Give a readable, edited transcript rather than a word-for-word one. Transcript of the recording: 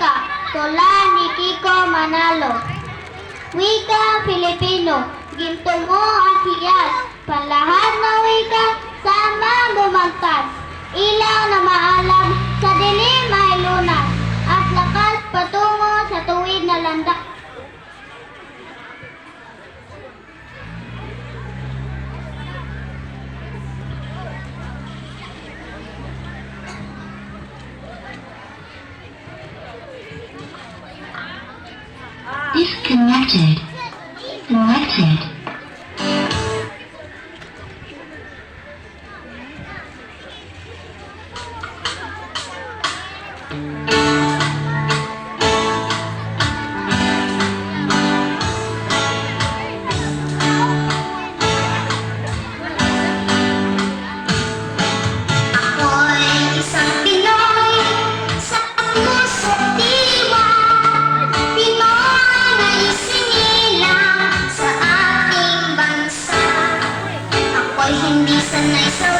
wika, tula ni Kiko Manalo. Wika Filipino, gintungo ang hiyas, panlahat na wika, sama gumantas. Ilaw na maalam, sa dilim ay lunas, at lakas patungo sa tuwid na landak. Disconnected. Connected. Ako'y isang Pinoy, sa puso't diwa. Pinoy na isinilang sa aking bansa. Ako'y hindi sanay sa